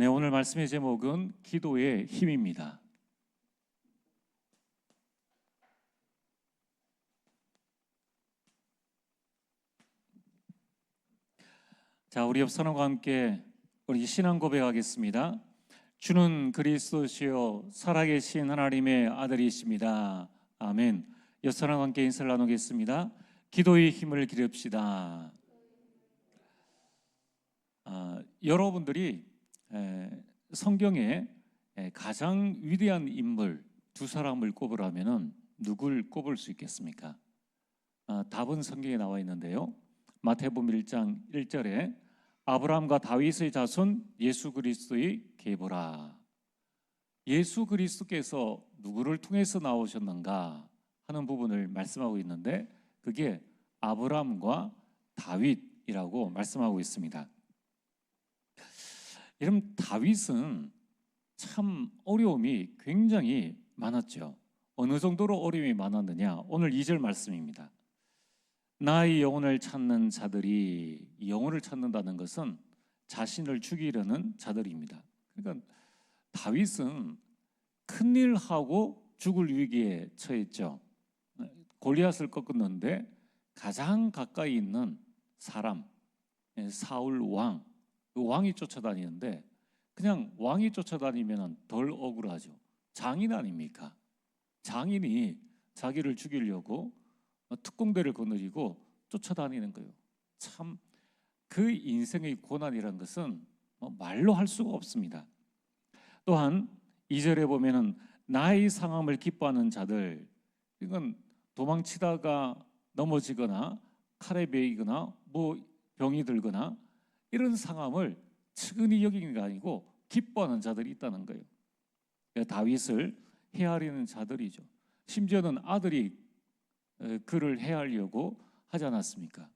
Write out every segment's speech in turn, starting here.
네, 오늘 말씀의 제목은 기도의 힘입니다. 자, 우리 옆 사람과 함께 우리 신앙 고백하겠습니다. 주는 그리스도시요 살아계신 하나님의 아들이십니다. 아멘. 옆 사람과 함께 인사를 나누겠습니다. 기도의 힘을 기릅시다. 여러분들이 성경에 가장 위대한 인물 두 사람을 꼽으라면 누굴 꼽을 수 있겠습니까? 답은 성경에 나와 있는데요. 마태복음 1장 1절에 아브라함과 다윗의 자손 예수 그리스도의 계보라. 예수 그리스도께서 누구를 통해서 나오셨는가 하는 부분을 말씀하고 있는데 그게 아브라함과 다윗이라고 말씀하고 있습니다. 여러분, 다윗은 참 어려움이 굉장히 많았죠. 어느 정도로 어려움이 많았느냐? 오늘 2절 말씀입니다. 나의 영혼을 찾는 자들이, 영혼을 찾는다는 것은 자신을 죽이려는 자들입니다. 그러니까 다윗은 큰일 하고 죽을 위기에 처했죠. 골리앗을 꺾었는데 가장 가까이 있는 사람, 사울 왕, 그 왕이 쫓아다니는데 그냥 왕이 쫓아다니면 덜 억울하죠. 장인 아닙니까? 장인이 자기를 죽이려고 특공대를 거느리고 쫓아다니는 거예요. 참 그 인생의 고난이란 것은 말로 할 수가 없습니다. 또한 2절에 보면은 나의 상함을 기뻐하는 자들, 이건 도망치다가 넘어지거나 칼에 베이거나 병이 들거나 이런 상함을 측은히 여기는 게 아니고 기뻐하는 자들이 있다는 거예요. 다윗을 헤아리는 자들이죠. 심지어는 아들이 그를 헤아리려고 하지 않았습니까?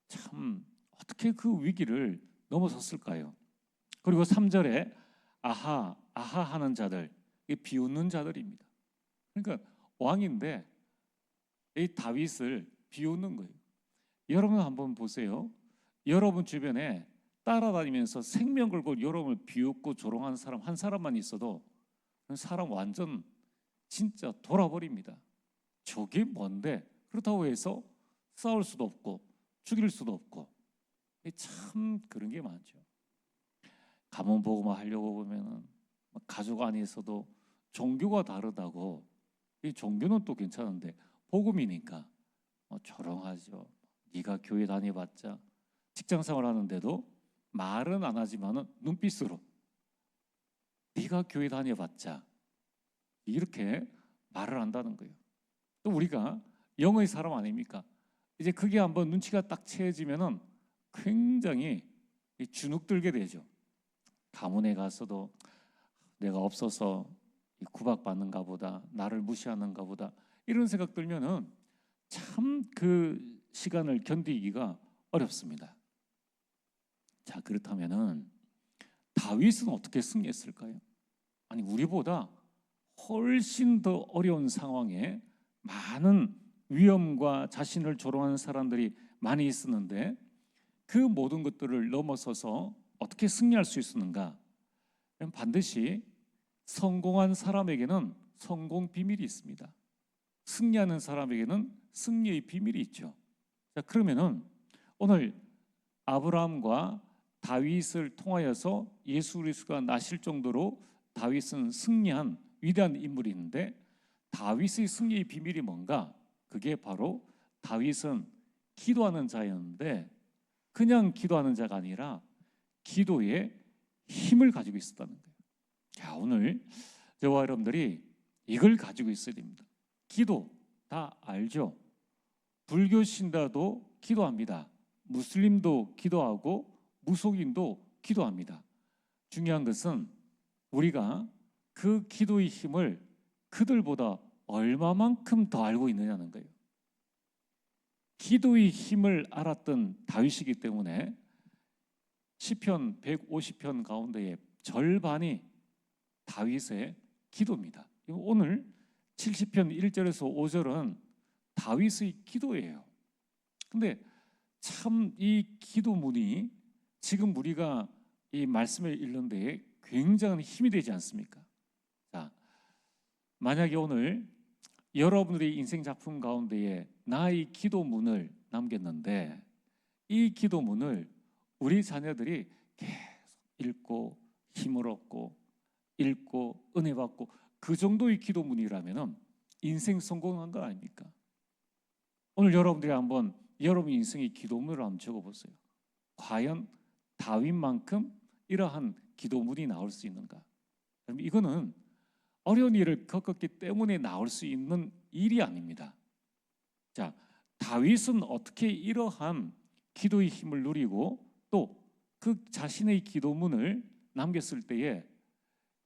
참 어떻게 그 위기를 넘어섰을까요? 그리고 3절에 아하 하는 자들, 비웃는 자들입니다. 그러니까 왕인데 이 다윗을 비웃는 거예요. 여러분 한번 보세요. 여러분 주변에 따라다니면서 생명 걸고 여러분을 비웃고 조롱하는 사람 한 사람만 있어도 그 사람 완전 진짜 돌아버립니다. 저게 뭔데? 그렇다고 해서 싸울 수도 없고 죽일 수도 없고 참 그런 게 많죠. 가문 보고만 하려고 보면은 가족 안에서도 종교가 다르다고, 이 종교는 또 괜찮은데 복음이니까 조롱하죠. 네가 교회 다녀봤자, 직장 생활하는데도 말은 안 하지만은 눈빛으로 네가 교회 다녀봤자 이렇게 말을 한다는 거예요. 또 우리가 영의 사람 아닙니까? 이제 그게 한번 눈치가 딱 채지면은 굉장히 주눅들게 되죠. 가문에 가서도 내가 없어서 구박받는가 보다, 나를 무시하는가 보다 이런 생각 들면은 참 그 시간을 견디기가 어렵습니다. 자, 그렇다면은 다윗은 어떻게 승리했을까요? 아니, 우리보다 훨씬 더 어려운 상황에 많은 위험과 자신을 조롱하는 사람들이 많이 있었는데 그 모든 것들을 넘어서서 어떻게 승리할 수 있었는가? 반드시 성공한 사람에게는 성공 비밀이 있습니다. 승리하는 사람에게는 승리의 비밀이 있죠. 자, 그러면은 오늘 아브라함과 다윗을 통하여서 예수 그리스도가 나실 정도로 다윗은 승리한 위대한 인물이 있는데 다윗의 승리의 비밀이 뭔가? 그게 바로 다윗은 기도하는 자였는데 그냥 기도하는 자가 아니라 기도에 힘을 가지고 있었다는 거예요. 자, 오늘 저와 여러분들이 이걸 가지고 있어야 됩니다. 기도 다 알죠? 불교 신자도 기도합니다. 무슬림도 기도하고 무속인도 기도합니다. 중요한 것은 우리가 그 기도의 힘을 그들보다 얼마만큼 더 알고 있느냐는 거예요. 기도의 힘을 알았던 다윗이기 때문에 시편 150편 가운데의 절반이 다윗의 기도입니다. 오늘 70편 1절에서 5절은 다윗의 기도예요. 근데 참 이 기도문이 지금 우리가 이 말씀을 읽는 데에 굉장한 힘이 되지 않습니까? 자, 만약에 오늘 여러분들이 인생 작품 가운데에 나의 기도문을 남겼는데 이 기도문을 우리 자녀들이 계속 읽고 힘을 얻고 읽고 은혜 받고 그 정도의 기도문이라면 인생 성공한 거 아닙니까? 오늘 여러분들이 한번 여러분 인생의 기도문을 한번 적어보세요. 과연 다윗만큼 이러한 기도문이 나올 수 있는가? 이거는 어려운 일을 겪었기 때문에 나올 수 있는 일이 아닙니다. 자, 다윗은 어떻게 이러한 기도의 힘을 누리고 또 그 자신의 기도문을 남겼을 때에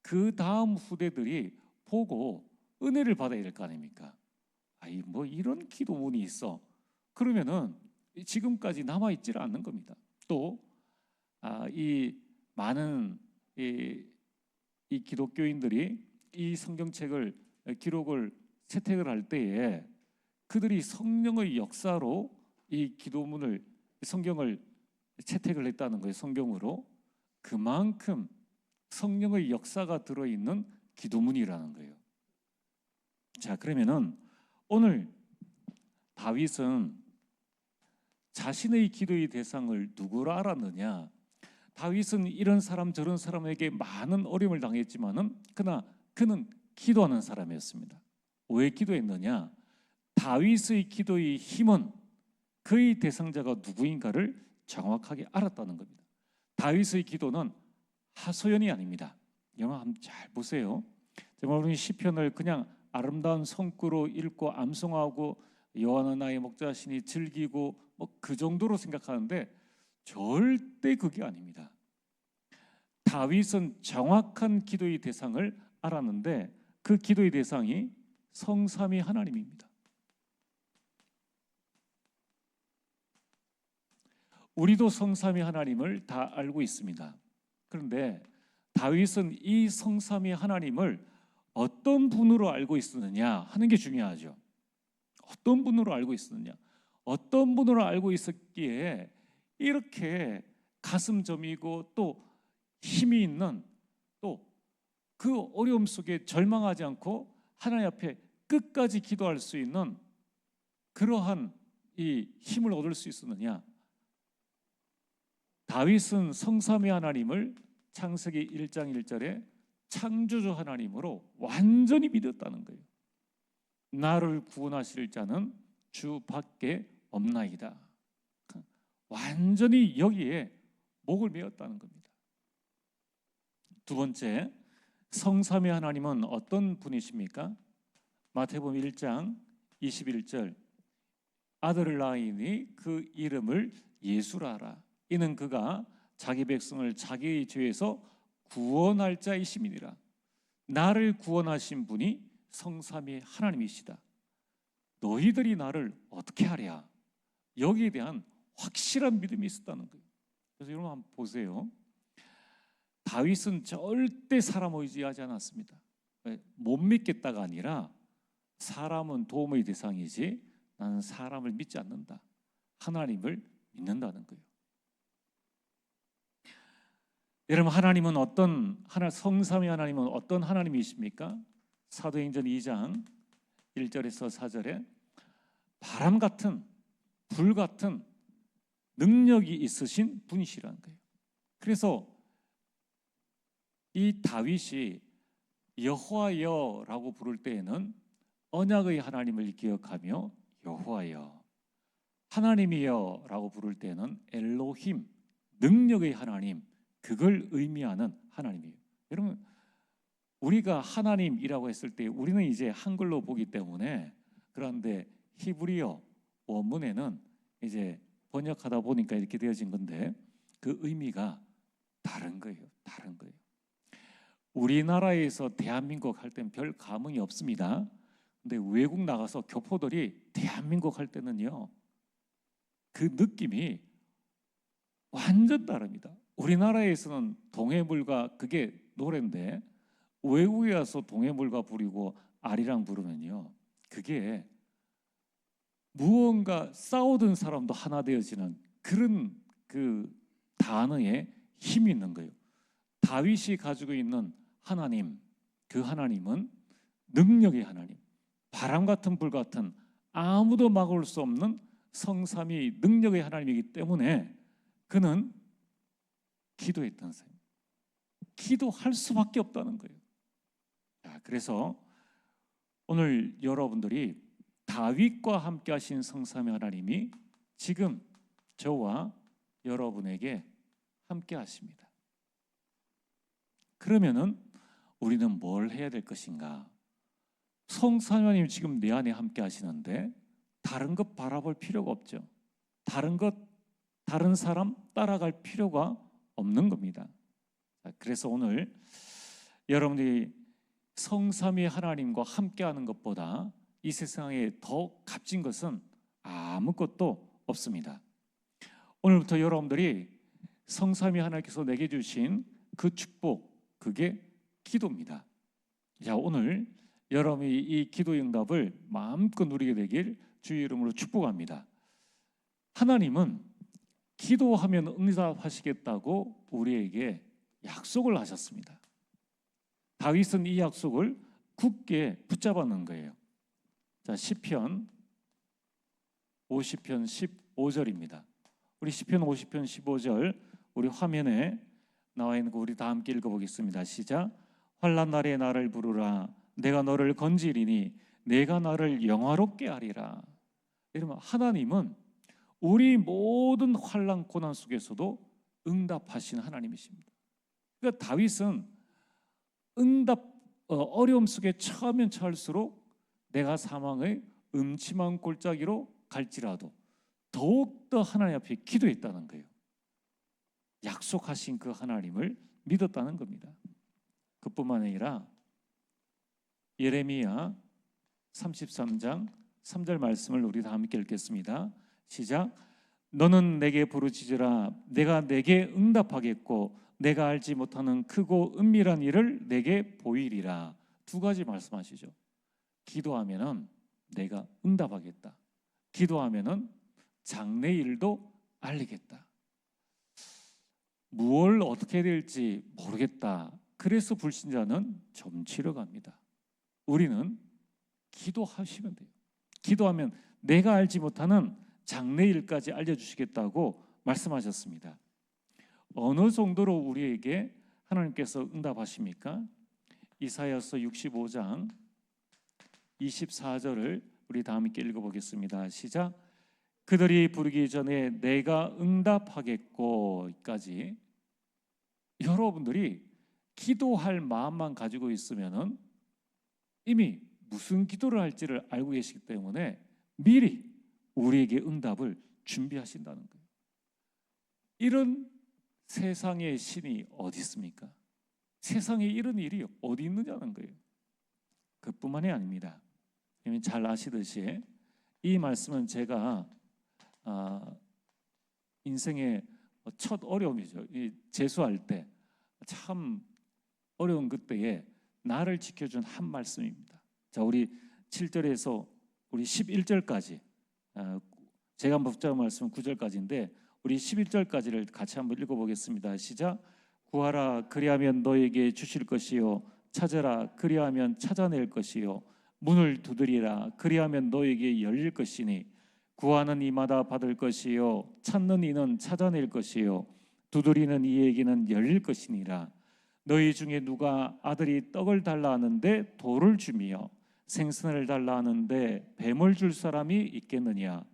그 다음 후대들이 보고 은혜를 받아야 될 거 아닙니까? 아이 뭐 이런 기도문이 있어. 그러면은 지금까지 남아 있지를 않는 겁니다. 또 이 많은 이 기독교인들이 이 성경책을 기록을 채택을 할 때에 그들이 성령의 역사로 이 기도문을 성경을 채택을 했다는 거예요. 성경으로 그만큼 성령의 역사가 들어있는 기도문이라는 거예요. 자, 그러면은 오늘 다윗은 자신의 기도의 대상을 누구로 알았느냐? 다윗은 이런 사람 저런 사람에게 많은 어려움을 당했지만은 그러나 그는 기도하는 사람이었습니다. 왜 기도했느냐? 다윗의 기도의 힘은 그의 대상자가 누구인가를 정확하게 알았다는 겁니다. 다윗의 기도는 하소연이 아닙니다. 영화 한번 잘 보세요. 정말 우리 시편을 그냥 아름다운 성구로 읽고 암송하고 여호와는 나의 목자시니 즐기고 뭐 그 정도로 생각하는데 절대 그게 아닙니다. 다윗은 정확한 기도의 대상을 알았는데 그 기도의 대상이 성삼위 하나님입니다. 우리도 성삼위 하나님을 다 알고 있습니다. 그런데 다윗은 이 성삼위 하나님을 어떤 분으로 알고 있었느냐 하는 게 중요하죠. 어떤 분으로 알고 있었느냐, 어떤 분으로 알고 있었기에 이렇게 가슴 저미고 또 힘이 있는 또 그 어려움 속에 절망하지 않고 하나님 앞에 끝까지 기도할 수 있는 그러한 이 힘을 얻을 수 있었느냐. 다윗은 성삼위 하나님을 창세기 1장 1절에 창조주 하나님으로 완전히 믿었다는 거예요. 나를 구원하실 자는 주 밖에 없나이다. 완전히 여기에 목을 메었다는 겁니다. 두 번째, 성삼위 하나님은 어떤 분이십니까? 마태복음 1장 21절 아들을 낳으니 그 이름을 예수라 하라. 이는 그가 자기 백성을 자기의 죄에서 구원할 자이심이니라. 나를 구원하신 분이 성삼위 하나님이시다. 너희들이 나를 어떻게 하랴? 여기에 대한 확실한 믿음이 있었다는 거예요. 그래서 여러분 한번 보세요. 다윗은 절대 사람 의지하지 않았습니다. 못 믿겠다가 아니라 사람은 도움의 대상이지 나는 사람을 믿지 않는다. 하나님을 믿는다는 거예요. 여러분, 하나님은 성삼위 하나님은 어떤 하나님이십니까? 사도행전 2장 1절에서 4절에 바람 같은 불 같은 능력이 있으신 분이시라는 거예요. 그래서 이 다윗이 여호와여라고 부를 때에는 언약의 하나님을 기억하며 여호와여, 하나님이여라고 부를 때는 엘로힘, 능력의 하나님, 그걸 의미하는 하나님이에요. 여러분, 우리가 하나님이라고 했을 때 우리는 이제 한글로 보기 때문에, 그런데 히브리어 원문에는 이제 번역하다 보니까 이렇게 되어진 건데 그 의미가 다른 거예요. 다른 거예요. 우리나라에서 대한민국 할 때는 별 감흥이 없습니다. 근데 외국 나가서 교포들이 대한민국 할 때는요, 그 느낌이 완전 다릅니다. 우리나라에서는 동해물과 그게 노래인데 외국에 와서 동해물과 부르고 아리랑 부르면요, 그게 무언가 싸우던 사람도 하나 되어지는 그런 그 단어에 힘이 있는 거예요. 다윗이 가지고 있는 하나님, 그 하나님은 능력의 하나님, 바람 같은 불 같은 아무도 막을 수 없는 성삼위 능력의 하나님이기 때문에 그는 기도했던 사람, 기도할 수밖에 없다는 거예요. 그래서 오늘 여러분들이 다윗과 함께 하신 성삼위 하나님이 지금 저와 여러분에게 함께 하십니다. 그러면은 우리는 뭘 해야 될 것인가? 성삼위 하나님 지금 내 안에 함께 하시는데 다른 것 바라볼 필요가 없죠. 다른 사람 따라갈 필요가 없는 겁니다. 그래서 오늘 여러분들이 성삼위 하나님과 함께하는 것보다 이 세상에 더 값진 것은 아무것도 없습니다. 오늘부터 여러분들이 성삼위 하나님께서 내게 주신 그 축복, 그게 기도입니다. 자, 오늘 여러분이 이 기도의 응답을 마음껏 누리게 되길 주의 이름으로 축복합니다. 하나님은 기도하면 응답하시겠다고 우리에게 약속을 하셨습니다. 다윗은 이 약속을 굳게 붙잡았는 거예요. 자, 시편 50편 15절입니다. 우리 시편 50편 15절 우리 화면에 나와 있는 거 우리 다 함께 읽어보겠습니다. 시작. 환난 날에 나를 부르라. 내가 너를 건지리니 내가 나를 영화롭게 하리라. 여러분, 하나님은 우리 모든 환난 고난 속에서도 응답하시는 하나님이십니다. 그러니까 다윗은 어려움 속에 처하면 처할수록 내가 사망의 음침한 골짜기로 갈지라도 더욱더 하나님 앞에 기도했다는 거예요. 약속하신 그 하나님을 믿었다는 겁니다. 그뿐만 아니라 예레미야 33장 3절 말씀을 우리 다 함께 읽겠습니다. 시작. 너는 내게 부르짖으라. 내가 내게 응답하겠고 내가 알지 못하는 크고 은밀한 일을 내게 보이리라. 두 가지 말씀하시죠. 기도하면은 내가 응답하겠다. 기도하면은 장래 일도 알리겠다. 무엇을 어떻게 될지 모르겠다. 그래서 불신자는 점치러 갑니다. 우리는 기도하시면 돼요. 기도하면 내가 알지 못하는 장래 일까지 알려주시겠다고 말씀하셨습니다. 어느 정도로 우리에게 하나님께서 응답하십니까? 이사야서 65장 24절을 우리 다 함께 읽어보겠습니다. 시작. 그들이 부르기 전에 내가 응답하겠고까지. 여러분들이 기도할 마음만 가지고 있으면은 이미 무슨 기도를 할지를 알고 계시기 때문에 미리 우리에게 응답을 준비하신다는 거예요. 이런 세상의 신이 어디 있습니까? 세상에 이런 일이 어디 있느냐는 거예요. 그뿐만이 아닙니다. 잘 아시듯이 이 말씀은 제가 인생의 첫 어려움이죠. 재수할 때 참 어려운 그때에 나를 지켜준 한 말씀입니다. 자, 우리 7절에서 우리 11절까지, 제가 한번 붙잡은 말씀은 9절까지인데 우리 11절까지를 같이 한번 읽어보겠습니다. 시작. 구하라 그리하면 너에게 주실 것이요 찾으라 그리하면 찾아낼 것이요 문을 두드리라 그리하면 너에게 열릴 것이니 구하는 이마다 받을 것이요 찾는 이는 찾아낼 것이요 두드리는 이에게는 열릴 것이니라. 너희 중에 누가 아들이 떡을 달라 하는데 돌을 주며 생선을 달라 하는데 뱀을 줄 사람이 있겠느냐.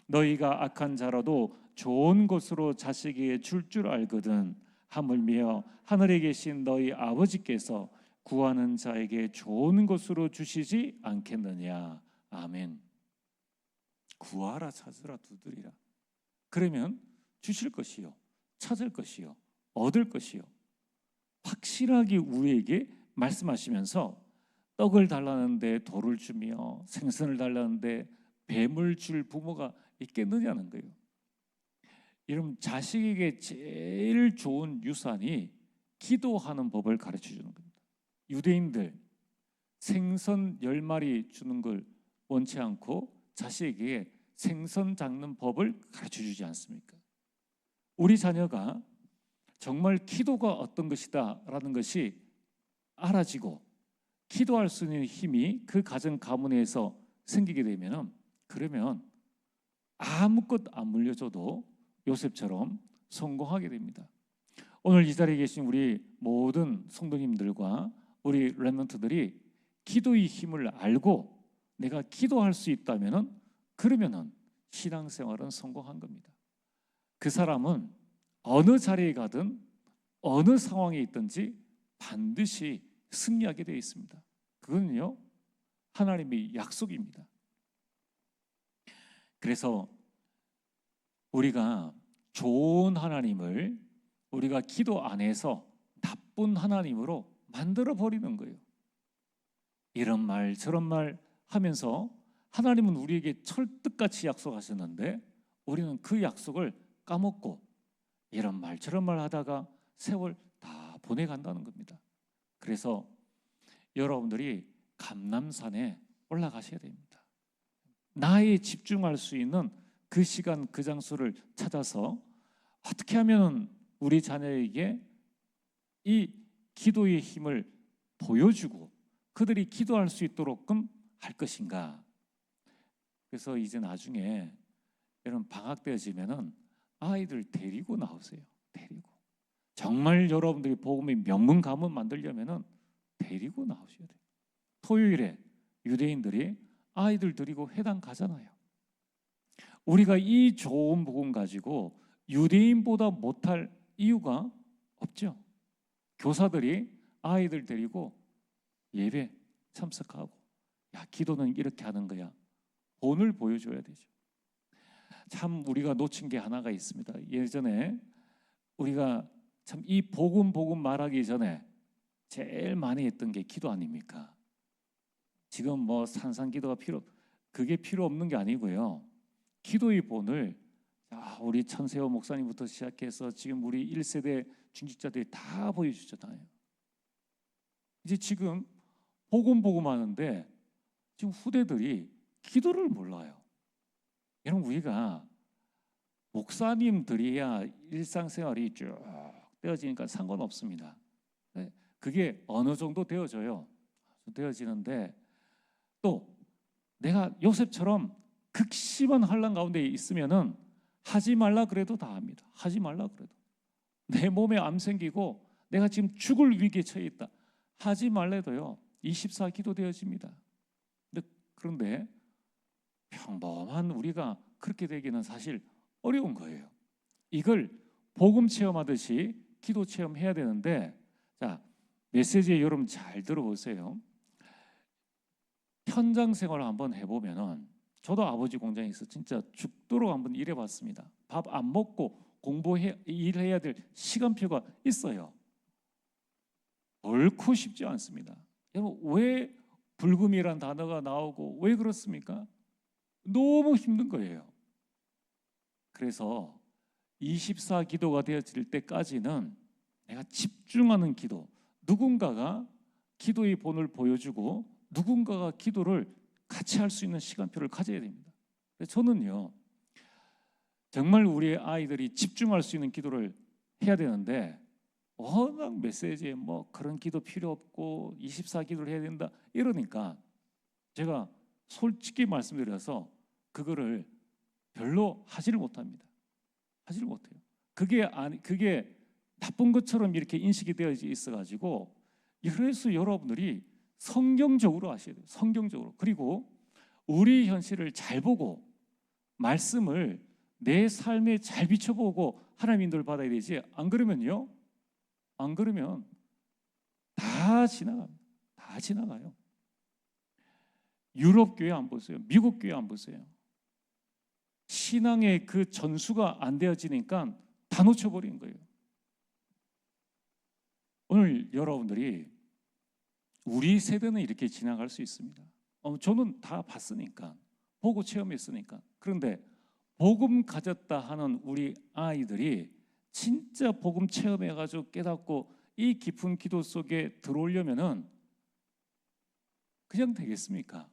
너희가 악한 자라도 좋은 것으로 자식에게 줄 알거든. 하물며 하늘에 계신 너희 아버지께서 구하는 자에게 좋은 것으로 주시지 않겠느냐. 아멘. 구하라 찾으라 두드리라. 그러면 주실 것이요 찾을 것이요 얻을 것이요. 확실하게 우리에게 말씀하시면서 떡을 달라는데 돌을 주며 생선을 달라는데 뱀을 줄 부모가 있겠느냐는 거예요. 여러분, 자식에게 제일 좋은 유산이 기도하는 법을 가르쳐 주는 겁니다. 유대인들 생선 10마리 주는 걸 원치 않고 자식에게 생선 잡는 법을 가르쳐 주지 않습니까? 우리 자녀가 정말 기도가 어떤 것이다라는 것이 알아지고 기도할 수 있는 힘이 그 가정 가문에서 생기게 되면은, 그러면 아무것 안 물려줘도 요셉처럼 성공하게 됩니다. 오늘 이 자리에 계신 우리 모든 성도님들과 우리 렘넌트들이 기도의 힘을 알고 내가 기도할 수 있다면은, 그러면은 신앙생활은 성공한 겁니다. 그 사람은 어느 자리에 가든 어느 상황에 있든지 반드시 승리하게 되어 있습니다. 그거는요, 하나님의 약속입니다. 그래서 우리가 좋은 하나님을 우리가 기도 안에서 나쁜 하나님으로 만들어 버리는 거예요. 이런 말 저런 말 하면서 하나님은 우리에게 철떡같이 약속하셨는데 우리는 그 약속을 까먹고 이런 말 저런 말 하다가 세월 다 보내간다는 겁니다. 그래서 여러분들이 감람산에 올라가셔야 됩니다. 나에 집중할 수 있는 그 시간 그 장소를 찾아서 어떻게 하면 우리 자녀에게 이 기도의 힘을 보여주고 그들이 기도할 수 있도록끔 할 것인가. 그래서 이제 나중에 이런 방학 되어지면은 아이들 데리고 나오세요. 데리고. 정말 여러분들이 복음의 명문 가문 만들려면은 데리고 나오셔야 돼요. 토요일에 유대인들이 아이들 데리고 회당 가잖아요. 우리가 이 좋은 복음 가지고 유대인보다 못할 이유가 없죠. 교사들이 아이들 데리고 예배 참석하고, 야, 기도는 이렇게 하는 거야. 본을 보여줘야 되죠. 참 우리가 놓친 게 하나가 있습니다. 예전에 우리가 참 이 복음 말하기 전에 제일 많이 했던 게 기도 아닙니까? 지금 뭐 산상기도가 그게 필요 없는 게 아니고요. 기도의 본을 우리 천세호 목사님부터 시작해서 지금 우리 1세대 중직자들이 다 보여주잖아요. 이제 지금 복음 하는데 지금 후대들이 기도를 몰라요. 여러분, 우리가 목사님들이야 일상생활이 쭉 되어지니까 상관없습니다. 그게 어느 정도 되어져요. 되어지는데 또 내가 요셉처럼 극심한 환난 가운데 있으면은 하지 말라 그래도 다 합니다. 하지 말라 그래도. 내 몸에 암 생기고 내가 지금 죽을 위기에 처해 있다. 하지 말래도요. 24기도 되어집니다. 그런데 평범한 우리가 그렇게 되기는 사실 어려운 거예요. 이걸 복음 체험하듯이 기도 체험해야 되는데, 자, 메시지에 여러분 잘 들어보세요. 현장 생활을 한번 해보면은, 저도 아버지 공장에서 진짜 죽도록 한번 일해봤습니다. 밥 안 먹고 일해야 될 시간표가 있어요. 결코 쉽지 않습니다. 여러분, 왜 불금이란 단어가 나오고 왜 그렇습니까? 너무 힘든 거예요. 그래서 24기도가 되어질 때까지는 내가 집중하는 기도, 누군가가 기도의 본을 보여주고 누군가가 기도를 같이 할 수 있는 시간표를 가져야 됩니다. 저는요, 정말 우리 아이들이 집중할 수 있는 기도를 해야 되는데 워낙 메시지에 뭐 그런 기도 필요 없고 24기도를 해야 된다 이러니까 제가 솔직히 말씀드려서 그거를 별로 하지를 못합니다. 하지를 못해요. 그게 나쁜 것처럼 이렇게 인식이 되어 있어가지고, 그래서 여러분들이 성경적으로 하셔야 돼요. 성경적으로. 그리고 우리 현실을 잘 보고 말씀을 내 삶에 잘 비춰보고 하나님 인도를 받아야 되지. 안 그러면 다 지나갑니다. 다 지나가요. 유럽 교회 안 보세요. 미국 교회 안 보세요. 신앙의 그 전수가 안 되어지니까 다 놓쳐버린 거예요. 오늘 여러분들이 우리 세대는 이렇게 지나갈 수 있습니다. 저는 다 봤으니까, 보고 체험했으니까. 그런데 복음 가졌다 하는 우리 아이들이 진짜 복음 체험해가지고 깨닫고 이 깊은 기도 속에 들어오려면은 그냥 되겠습니까?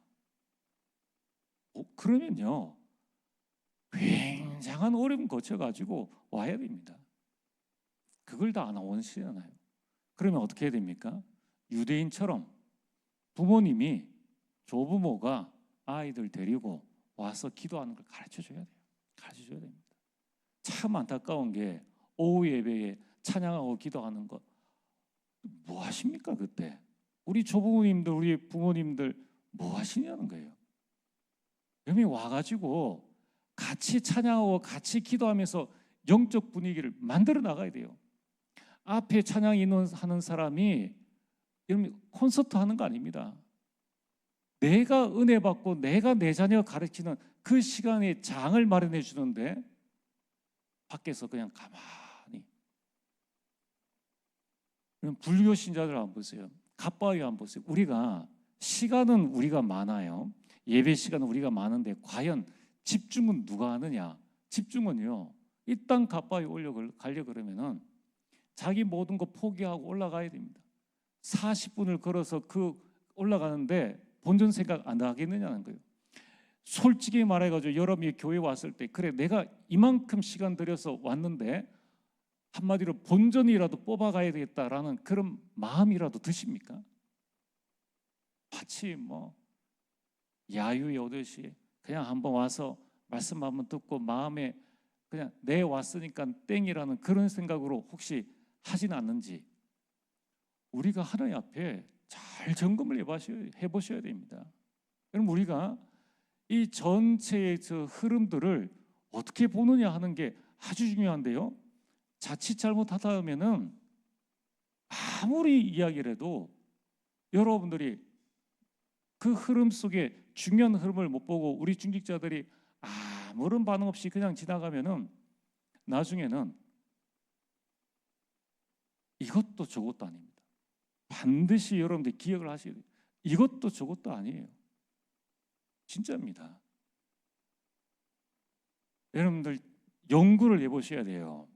그러면요, 굉장한 어려움 거쳐가지고 와야 됩니다. 그걸 다 안 원하시잖아요. 그러면 어떻게 해야 됩니까? 유대인처럼 부모님이, 조부모가 아이들 데리고 와서 기도하는 걸 가르쳐 줘야 돼요. 가르쳐 줘야 됩니다. 참 안타까운 게 오후 예배에 찬양하고 기도하는 거 뭐 하십니까? 그때 우리 조부모님들, 우리 부모님들 뭐 하시냐는 거예요. 여기 와가지고 같이 찬양하고 같이 기도하면서 영적 분위기를 만들어 나가야 돼요. 앞에 찬양 인원하는 사람이 여러분 콘서트 하는 거 아닙니다. 내가 은혜 받고 내가 내 자녀 가르치는 그 시간에 장을 마련해 주는데 밖에서 그냥 가만히. 불교 신자들 한번 보세요. 갑바위 한번 보세요. 우리가 시간은 우리가 많아요. 예배 시간은 우리가 많은데 과연 집중은 누가 하느냐? 집중은요, 이 땅 갑바위 가려 그러면은 자기 모든 거 포기하고 올라가야 됩니다. 40분을 걸어서 그 올라가는데 본전 생각 안 하겠느냐는 거예요. 솔직히 말해가지고 여러분이 교회 왔을 때, 그래 내가 이만큼 시간 들여서 왔는데 한마디로 본전이라도 뽑아가야 되겠다라는 그런 마음이라도 드십니까? 마치 뭐 야유에 오듯이 그냥 한번 와서 말씀 한번 듣고 마음에 그냥 내 왔으니까 땡이라는 그런 생각으로 혹시 하진 않는지 우리가 하나님 앞에 잘 점검을 해보셔야 됩니다. 그럼 우리가 이 전체의 저 흐름들을 어떻게 보느냐 하는 게 아주 중요한데요. 자칫 잘못하다 보면은 아무리 이야기를 해도 여러분들이 그 흐름 속에 중요한 흐름을 못 보고 우리 중직자들이 아무런 반응 없이 그냥 지나가면은 나중에는 이것도 저것도 아닙니다. 반드시 여러분들 기억을 하셔야 돼요. 이것도 저것도 아니에요. 진짜입니다. 여러분들 연구를 해보셔야 돼요.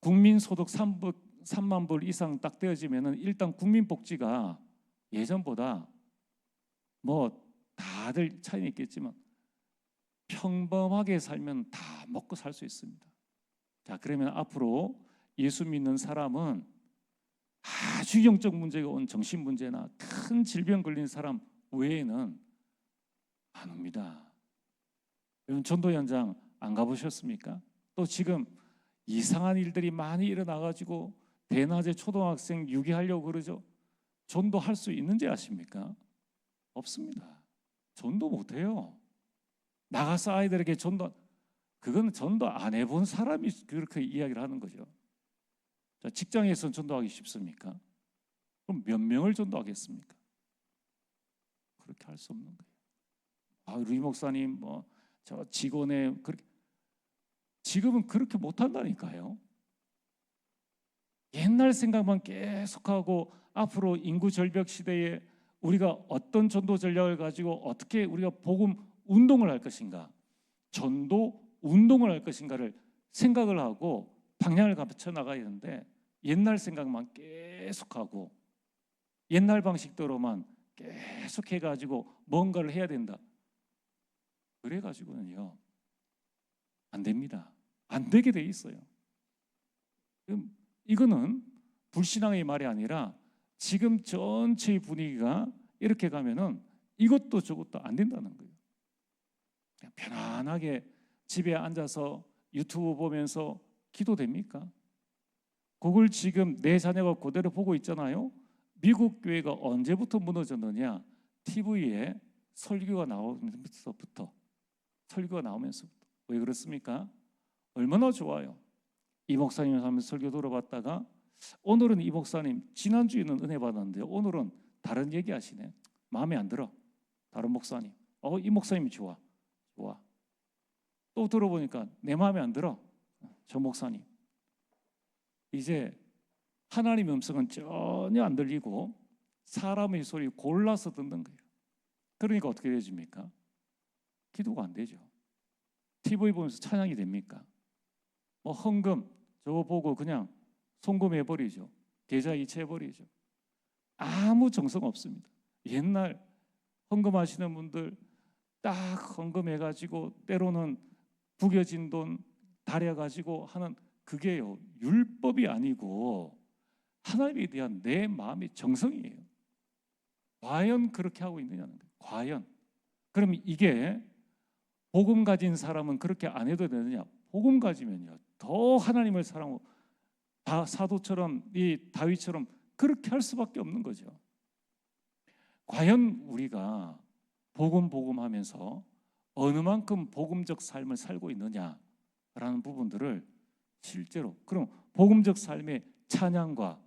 국민소득 3만 불 이상 딱 되어지면은 일단 국민복지가 예전보다 뭐 다들 차이는 있겠지만 평범하게 살면 다 먹고 살 수 있습니다. 자, 그러면 앞으로 예수 믿는 사람은 아주 영적 문제가 온 정신 문제나 큰 질병 걸린 사람 외에는 안 옵니다. 여러분 전도 현장 안 가보셨습니까? 또 지금 이상한 일들이 많이 일어나가지고 대낮에 초등학생 유기하려고 그러죠. 전도할 수 있는지 아십니까? 없습니다. 전도 못해요. 나가서 아이들에게 그건 전도 안 해본 사람이 그렇게 이야기를 하는 거죠. 자, 직장에서는 전도하기 쉽습니까? 그럼 몇 명을 전도하겠습니까? 그렇게 할 수 없는 거예요. 루이 목사님 저 직원에 그렇게 지금은 그렇게 못한다니까요. 옛날 생각만 계속하고 앞으로 인구 절벽 시대에 우리가 어떤 전도 전략을 가지고 어떻게 우리가 복음 운동을 할 것인가, 전도 운동을 할 것인가를 생각을 하고 방향을 갖춰 나가야 되는데 옛날 생각만 계속하고 옛날 방식대로만 계속 해가지고 뭔가를 해야 된다. 그래가지고는요 안 됩니다. 안 되게 돼 있어요. 이거는 불신앙의 말이 아니라 지금 전체의 분위기가 이렇게 가면은 이것도 저것도 안 된다는 거예요. 그냥 편안하게 집에 앉아서 유튜브 보면서 기도됩니까? 그걸 지금 내 자녀가 그대로 보고 있잖아요. 미국 교회가 언제부터 무너졌느냐? TV에 설교가 나오면서부터. 왜 그렇습니까? 얼마나 좋아요. 이 목사님 하면서 설교 들어봤다가 오늘은 이 목사님 지난주에는 은혜 받았는데 오늘은 다른 얘기 하시네. 마음에 안 들어. 다른 목사님. 이 목사님이 좋아. 또 들어보니까 내 마음에 안 들어. 저 목사님. 이제 하나님의 음성은 전혀 안 들리고 사람의 소리 골라서 듣는 거예요. 그러니까 어떻게 되십니까? 기도가 안 되죠. TV 보면서 찬양이 됩니까? 헌금 저거 보고 그냥 송금해버리죠. 계좌 이체해버리죠. 아무 정성 없습니다. 옛날 헌금하시는 분들 딱 헌금해가지고 때로는 구겨진 돈 다려가지고 하는 그게요, 율법이 아니고 하나님에 대한 내 마음의 정성이에요. 과연 그렇게 하고 있느냐는 거예요. 과연. 그럼 이게 복음 가진 사람은 그렇게 안 해도 되느냐? 복음 가지면요, 더 하나님을 사랑하고 사도처럼 이 다윗처럼 그렇게 할 수밖에 없는 거죠. 과연 우리가 복음 하면서 어느 만큼 복음적 삶을 살고 있느냐라는 부분들을 실제로, 그럼 복음적 삶의 찬양과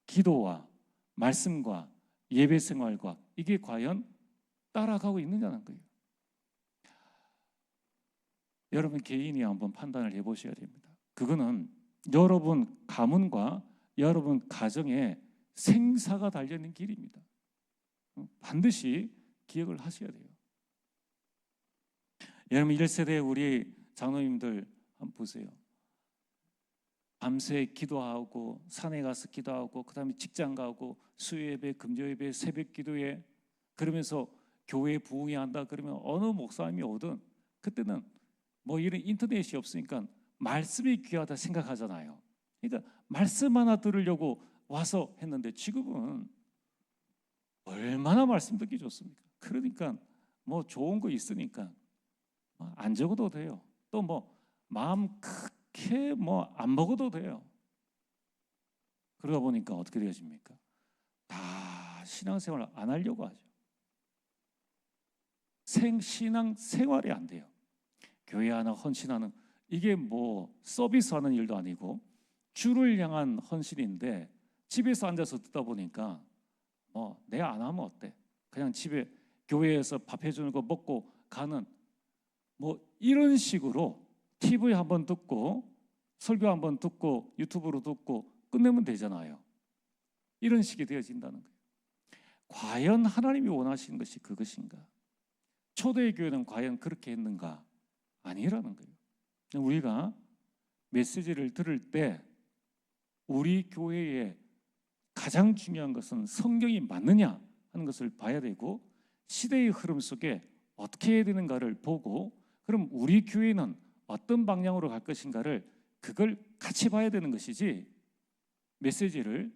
기도와 말씀과 예배 생활과 이게 과연 따라가고 있느냐는 거예요. 여러분 개인이 한번 판단을 해보셔야 됩니다. 그거는 여러분 가문과 여러분 가정의 생사가 달려있는 길입니다. 반드시 기억을 하셔야 돼요. 여러분 1세대 우리 장로님들 한번 보세요. 밤새 기도하고 산에 가서 기도하고 그 다음에 직장 가고 수요예배, 금요예배, 새벽 기도에 그러면서 교회 부흥이 한다 그러면 어느 목사님이 오든 그때는 뭐 이런 인터넷이 없으니까 말씀이 귀하다 생각하잖아요. 그러니까 말씀 하나 들으려고 와서 했는데 지금은 얼마나 말씀 듣기 좋습니까? 그러니까 뭐 좋은 거 있으니까 안 적어도 돼요. 또 뭐 마음 크게 뭐 안 먹어도 돼요. 그러다 보니까 어떻게 되십니까? 다 신앙생활을 안 하려고 하죠. 신앙 생활이 안 돼요. 교회 하나 헌신하는, 이게 뭐 서비스하는 일도 아니고 주를 향한 헌신인데 집에서 앉아서 듣다 보니까 내 안 하면 어때? 그냥 집에 교회에서 밥 해주는 거 먹고 가는 뭐 이런 식으로 TV 한번 듣고 설교 한번 듣고 유튜브로 듣고 끝내면 되잖아요. 이런 식이 되어진다는 거예요. 과연 하나님이 원하시는 것이 그것인가? 초대교회는 과연 그렇게 했는가? 아니라는 거예요. 우리가 메시지를 들을 때 우리 교회에 가장 중요한 것은 성경이 맞느냐 하는 것을 봐야 되고 시대의 흐름 속에 어떻게 해야 되는가를 보고 그럼 우리 교회는 어떤 방향으로 갈 것인가를 그걸 같이 봐야 되는 것이지 메시지를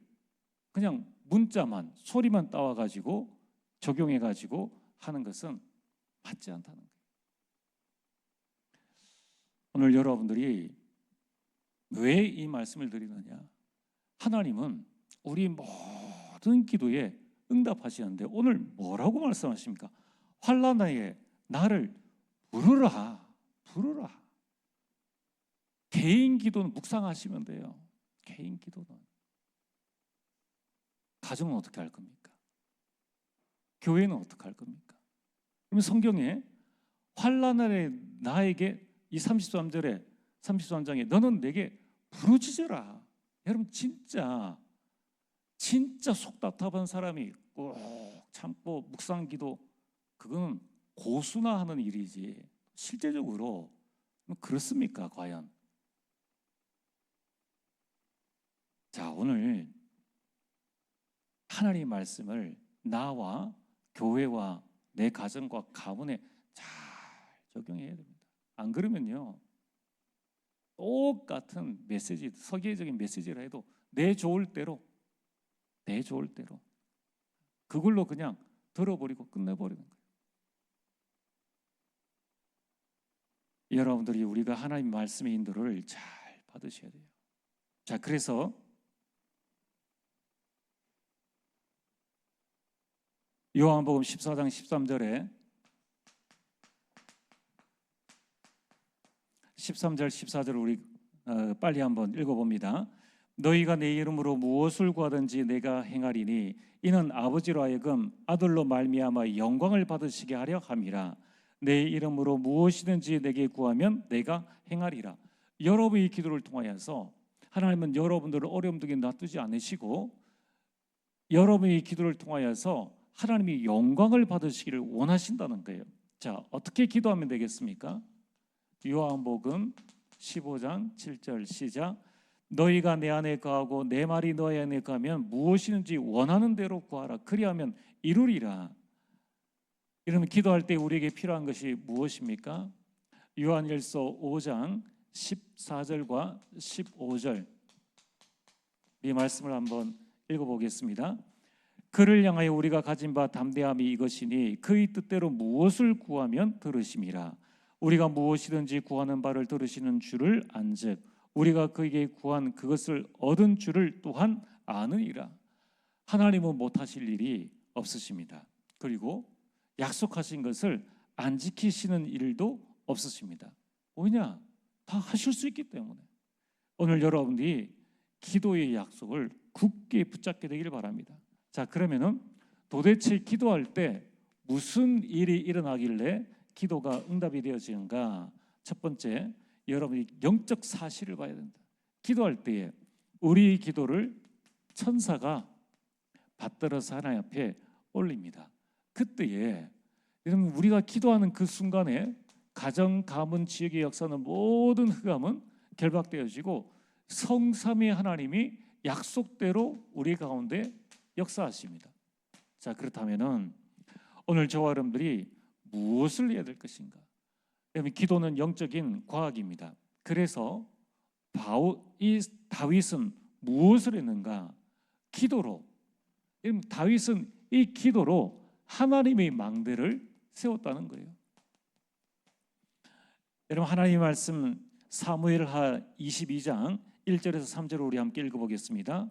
그냥 문자만 소리만 따와가지고 적용해가지고 하는 것은 맞지 않다는 거예요. 오늘 여러분들이 왜 이 말씀을 드리느냐? 하나님은 우리 모든 기도에 응답하시는데 오늘 뭐라고 말씀하십니까? 환난에 나를 부르라. 개인 기도는 묵상하시면 돼요. 개인 기도는. 가정은 어떻게 할 겁니까? 교회는 어떻게 할 겁니까? 그러면 성경에 환난에 나에게 이 33장에 너는 내게 부르짖으라. 여러분 진짜 속 답답한 사람이 꼭 참고 묵상기도 그거는 고수나 하는 일이지 실제적으로 그렇습니까 과연? 자, 오늘 하나님의 말씀을 나와 교회와 내 가정과 가문에 잘 적용해야 됩니다. 안 그러면요 똑같은 메시지, 서기적인 메시지라 해도 내 좋을 대로 그걸로 그냥 들어버리고 끝내버리는 거예요. 여러분들이 우리가 하나님 말씀의 인도를 잘 받으셔야 돼요. 자, 그래서 요한복음 14장 13절에 13절 14절 우리 빨리 한번 읽어봅니다. 너희가 내 이름으로 무엇을 구하든지 내가 행하리니 이는 아버지로 하여금 아들로 말미암아 영광을 받으시게 하려 함이라. 내 이름으로 무엇이든지 내게 구하면 내가 행하리라. 여러분의 기도를 통하여서 하나님은 여러분들을 어려움 등에 놔두지 않으시고 여러분의 기도를 통하여서 하나님이 영광을 받으시기를 원하신다는 거예요. 자, 어떻게 기도하면 되겠습니까? 요한복음 15장 7절 시작. 너희가 내 안에 거하고 내 말이 너희 안에 거하면 무엇이든지 원하는 대로 구하라. 그리하면 이루리라. 이러면 기도할 때 우리에게 필요한 것이 무엇입니까? 요한일서 5장 14절과 15절 이 말씀을 한번 읽어보겠습니다. 그를 향하여 우리가 가진 바 담대함이 이것이니 그의 뜻대로 무엇을 구하면 들으심이라. 우리가 무엇이든지 구하는 바를 들으시는 줄을 안즉 우리가 그에게 구한 그것을 얻은 줄을 또한 아느니라. 하나님은 못하실 일이 없으십니다. 그리고 약속하신 것을 안 지키시는 일도 없으십니다. 왜냐? 다 하실 수 있기 때문에. 오늘 여러분들이 기도의 약속을 굳게 붙잡게 되기를 바랍니다. 자, 그러면은 도대체 기도할 때 무슨 일이 일어나길래 기도가 응답이 되어지는가? 첫 번째, 여러분이 영적 사실을 봐야 된다. 기도할 때에 우리 기도를 천사가 받들어서 하나님 앞에 올립니다. 그때에 여러분 우리가 기도하는 그 순간에 가정, 가문, 지역의 역사는 모든 흑암은 결박되어지고 성삼위 하나님이 약속대로 우리 가운데 역사하십니다. 자, 그렇다면은 오늘 저와 여러분들이 무엇을 해야 될 것인가? 여러분 기도는 영적인 과학입니다. 그래서 이 다윗은 무엇을 했는가? 기도로. 다윗은 이 기도로 하나님의 망대를 세웠다는 거예요. 여러분 하나님의 말씀 사무엘하 22장 1절에서 3절을 우리 함께 읽어보겠습니다.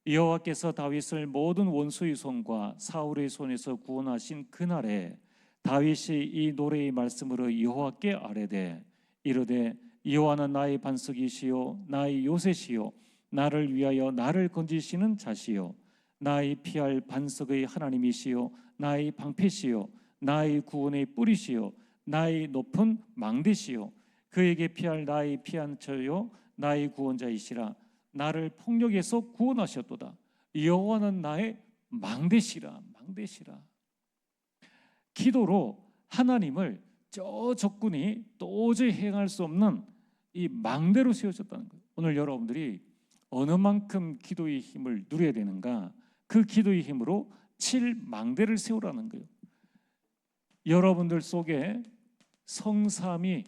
여호와께서 다윗을 모든 원수의 손과 사울의 손에서 구원하신 그날에 다윗이 이 노래의 말씀으로 여호와께 아뢰되 이르되 여호와는 나의 반석이시요 나의 요새시요 나를 위하여 나를 건지시는 자시요 나의 피할 반석의 하나님이시요 나의 방패시요 나의 구원의 뿌리시요 나의 높은 망대시요 그에게 피할 나의 피한 처요 나의 구원자이시라 나를 폭력에서 구원하셨도다. 여호와는 나의 망대시라. 망대시라. 기도로 하나님을 저 적군이 도저히 행할 수 없는 이 망대로 세워졌다는 거예요. 오늘 여러분들이 어느 만큼 기도의 힘을 누려야 되는가? 그 기도의 힘으로 7망대를 세우라는 거예요. 여러분들 속에 성삼이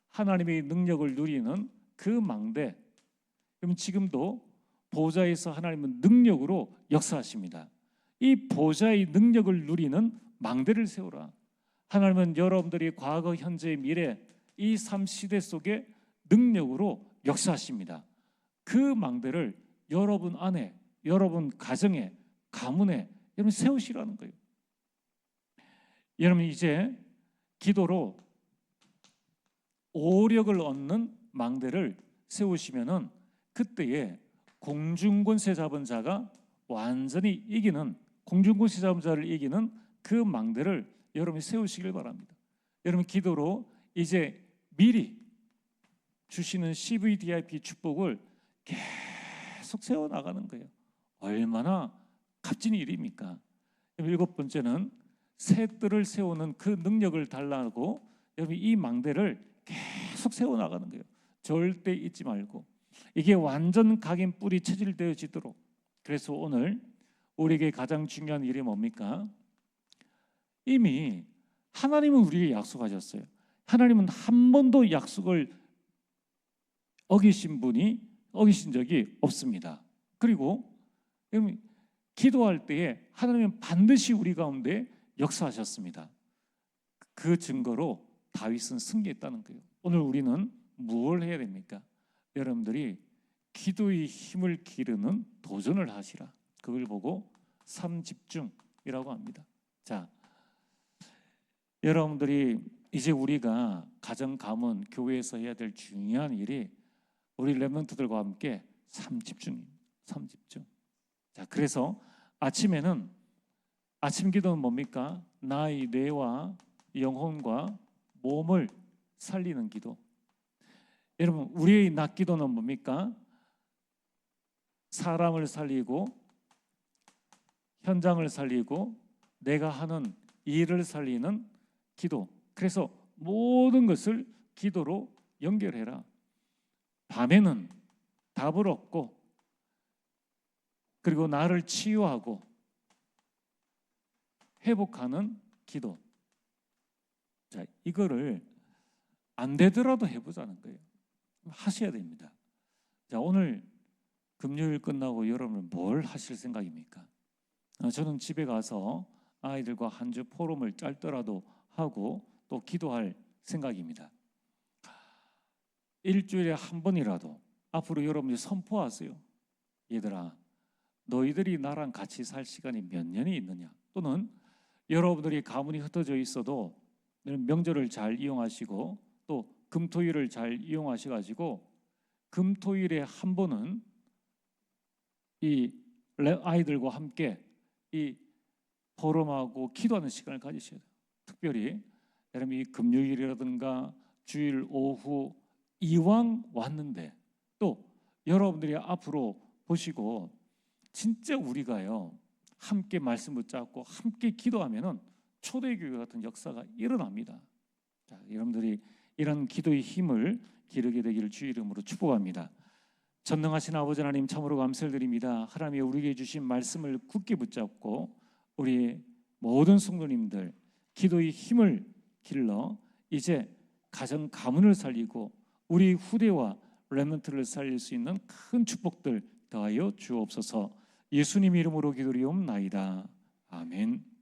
하나님의 능력을 누리는 그 망대. 그럼 지금도 보좌에서 하나님은 능력으로 역사하십니다. 이 보좌의 능력을 누리는 망대를 세우라. 하나님은 여러분들이 과거, 현재, 미래 이 3시대 속에 능력으로 역사하십니다. 그 망대를 여러분 안에, 여러분 가정에, 가문에 여러분 세우시라는 거예요. 여러분 이제 기도로 오력을 얻는 망대를 세우시면은 그때에 공중권세 잡은 자가 완전히 이기는 공중권세 잡은 자를 이기는 그 망대를 여러분이 세우시길 바랍니다. 여러분 기도로 이제 미리 주시는 CVDIP 축복을 계속 세워나가는 거예요. 얼마나 값진 일입니까? 일곱 번째는 새 뜰을 세우는 그 능력을 달라고 여러분 이 망대를 계속 세워나가는 거예요. 절대 잊지 말고 이게 완전 각인 뿌리 체질되어지도록. 그래서 오늘 우리에게 가장 중요한 일이 뭡니까? 이미 하나님은 우리에게 약속하셨어요. 하나님은 한 번도 약속을 어기신 적이 없습니다. 그리고 기도할 때에 하나님은 반드시 우리 가운데 역사하셨습니다. 그 증거로 다윗은 승리했다는 거예요. 오늘 우리는 무엇을 해야 됩니까? 여러분들이 기도의 힘을 기르는 도전을 하시라. 그걸 보고 삼집중이라고 합니다. 자, 여러분들이 이제 우리가 가정, 가문, 교회에서 해야 될 중요한 일이 우리 렘넌트들과 함께 삼집중입니다. 삼집중. 자, 그래서 아침에는 아침 기도는 뭡니까? 나의 뇌와 영혼과 몸을 살리는 기도. 여러분 우리의 낮 기도는 뭡니까? 사람을 살리고 현장을 살리고 내가 하는 일을 살리는 기도. 그래서 모든 것을 기도로 연결해라. 밤에는 답을 얻고 그리고 나를 치유하고 회복하는 기도. 자, 이거를 안 되더라도 해보자는 거예요. 하셔야 됩니다. 자, 오늘 금요일 끝나고 여러분은 뭘 하실 생각입니까? 저는 집에 가서 아이들과 한 주 포럼을 짧더라도 하고 또 기도할 생각입니다. 일주일에 한 번이라도 앞으로 여러분이 선포하세요. 얘들아, 너희들이 나랑 같이 살 시간이 몇 년이 있느냐? 또는 여러분들이 가문이 흩어져 있어도 명절을 잘 이용하시고 또 금토일을 잘 이용하셔가지고 금토일에 한 번은 이 아이들과 함께 이 포럼하고 기도하는 시간을 가지셔야 돼요. 특별히 여러분 이 금요일이라든가 주일 오후 이왕 왔는데 또 여러분들이 앞으로 보시고 진짜 우리가요 함께 말씀 붙잡고 함께 기도하면은 초대교회 같은 역사가 일어납니다. 자, 여러분들이 이런 기도의 힘을 기르게 되기를 주의 이름으로 축복합니다. 전능하신 아버지 하나님 참으로 감사를 드립니다. 하나님이 우리에게 주신 말씀을 굳게 붙잡고 우리 모든 성도님들 기도의 힘을 길러 이제 가정 가문을 살리고 우리 후대와 렘넌트를 살릴 수 있는 큰 축복들 더하여 주옵소서. 예수님 이름으로 기도리옵나이다. 아멘.